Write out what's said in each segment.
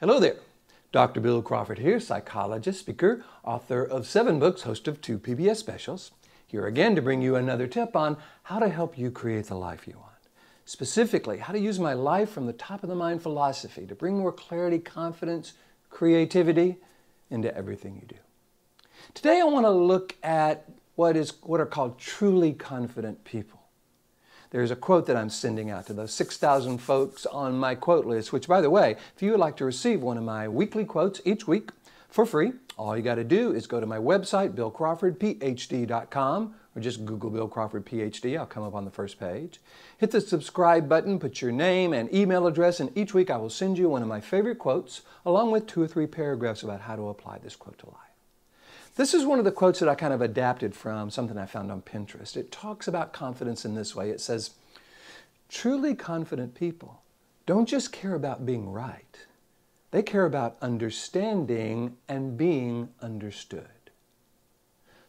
Hello there. Dr. Bill Crawford here, psychologist, speaker, author of 7 books, host of 2 PBS specials. Here again to bring you another tip on how to help you create the life you want. Specifically, how to use my life from the top of the mind philosophy to bring more clarity, confidence, creativity into everything you do. Today I want to look at what are called truly confident people. There's a quote that I'm sending out to those 6,000 folks on my quote list, which, by the way, if you would like to receive one of my weekly quotes each week for free, all you got to do is go to my website, billcrawfordphd.com, or just Google Bill Crawford Ph.D. I'll come up on the first page. Hit the subscribe button, put your name and email address, and each week I will send you one of my favorite quotes, along with 2 or 3 paragraphs about how to apply this quote to life. This is one of the quotes that I kind of adapted from something I found on Pinterest. It talks about confidence in this way. It says, truly confident people don't just care about being right. They care about understanding and being understood.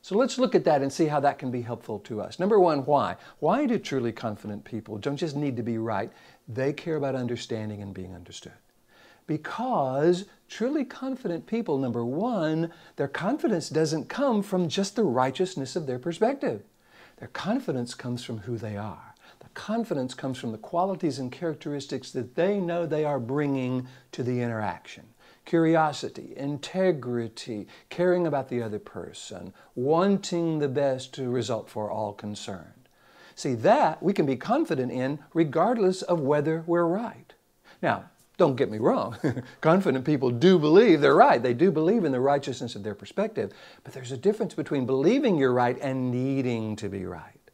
So let's look at that and see how that can be helpful to us. Number one, why? Why do truly confident people don't just need to be right? They care about understanding and being understood. Because truly confident people, number one, their confidence doesn't come from just the righteousness of their perspective. Their confidence comes from who they are. The confidence comes from the qualities and characteristics that they know they are bringing to the interaction. Curiosity, integrity, caring about the other person, wanting the best result for all concerned. See, that we can be confident in regardless of whether we're right. Now, don't get me wrong. Confident people do believe they're right. They do believe in the righteousness of their perspective. But there's a difference between believing you're right and needing to be right.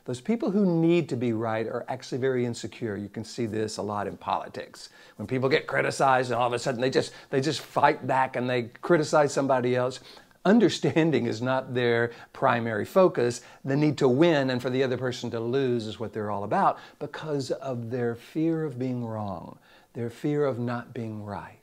Those people who need to be right are actually very insecure. You can see this a lot in politics. When people get criticized and all of a sudden they just fight back and they criticize somebody else. Understanding is not their primary focus. The need to win and for the other person to lose is what they're all about because of their fear of being wrong, their fear of not being right.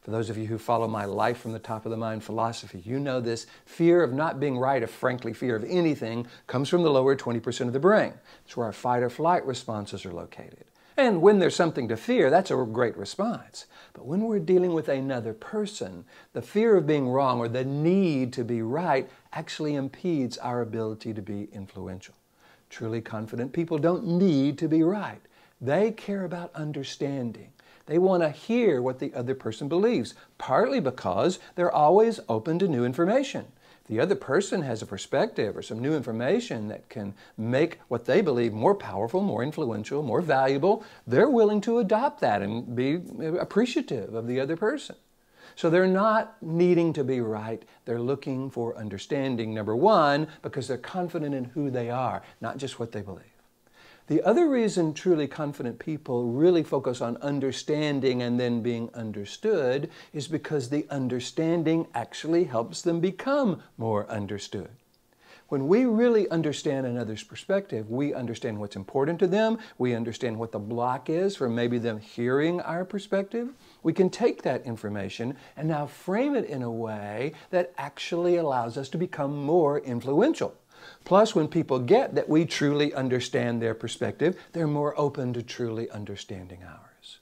For those of you who follow my life from the top of the mind philosophy, you know this fear of not being right, or frankly fear of anything, comes from the lower 20% of the brain. It's where our fight or flight responses are located. And when there's something to fear, that's a great response. But when we're dealing with another person, the fear of being wrong or the need to be right actually impedes our ability to be influential. Truly confident people don't need to be right. They care about understanding. They want to hear what the other person believes, partly because they're always open to new information. If the other person has a perspective or some new information that can make what they believe more powerful, more influential, more valuable, they're willing to adopt that and be appreciative of the other person. So they're not needing to be right. They're looking for understanding, number one, because they're confident in who they are, not just what they believe. The other reason truly confident people really focus on understanding and then being understood is because the understanding actually helps them become more understood. When we really understand another's perspective, we understand what's important to them, we understand what the block is for maybe them hearing our perspective. We can take that information and now frame it in a way that actually allows us to become more influential. Plus, when people get that we truly understand their perspective, they're more open to truly understanding ours.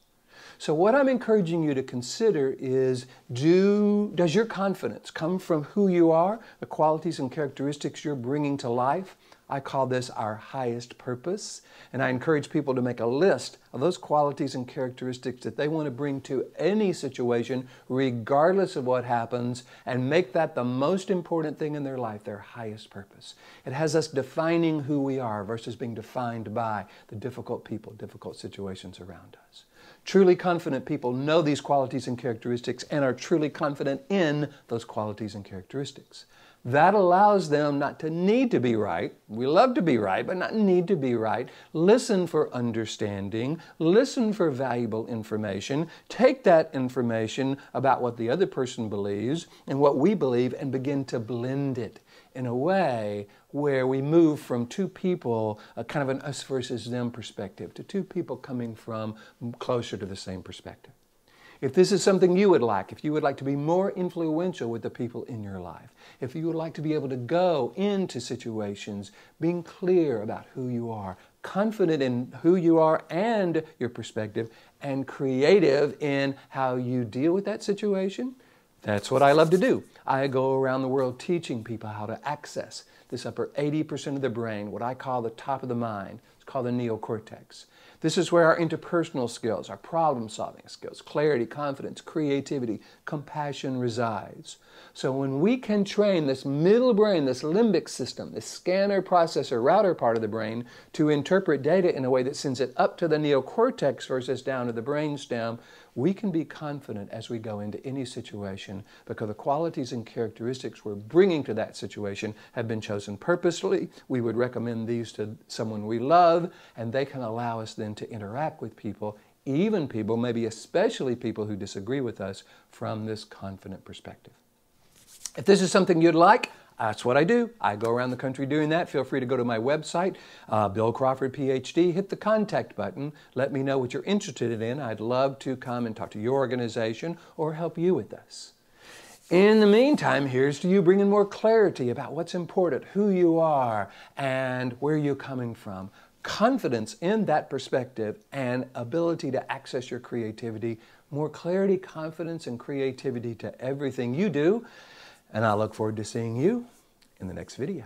So what I'm encouraging you to consider is, does your confidence come from who you are, the qualities and characteristics you're bringing to life? I call this our highest purpose, and I encourage people to make a list of those qualities and characteristics that they want to bring to any situation, regardless of what happens, and make that the most important thing in their life, their highest purpose. It has us defining who we are versus being defined by the difficult people, difficult situations around us. Truly confident people know these qualities and characteristics and are truly confident in those qualities and characteristics. That allows them not to need to be right. We love to be right, but not need to be right. Listen for understanding. Listen for valuable information. Take that information about what the other person believes and what we believe and begin to blend it in a way where we move from 2 people, kind of an us versus them perspective, to 2 people coming from closer to the same perspective. If this is something you would like, if you would like to be more influential with the people in your life, if you would like to be able to go into situations being clear about who you are, confident in who you are and your perspective, and creative in how you deal with that situation. That's what I love to do. I go around the world teaching people how to access this upper 80% of the brain, what I call the top of the mind. It's called the neocortex. This is where our interpersonal skills, our problem-solving skills, clarity, confidence, creativity, compassion resides. So when we can train this middle brain, this limbic system, this scanner, processor, router part of the brain to interpret data in a way that sends it up to the neocortex versus down to the brainstem, we can be confident as we go into any situation because the qualities and characteristics we're bringing to that situation have been chosen purposely. We would recommend these to someone we love, and they can allow us then to interact with people, even people, maybe especially people who disagree with us, from this confident perspective. If this is something you'd like, that's what I do. I go around the country doing that. Feel free to go to my website, Bill Crawford, Ph.D. Hit the contact button. Let me know what you're interested in. I'd love to come and talk to your organization or help you with this. In the meantime, here's to you bringing more clarity about what's important, who you are, and where you're coming from. Confidence in that perspective and ability to access your creativity. More clarity, confidence, and creativity to everything you do. And I look forward to seeing you in the next video.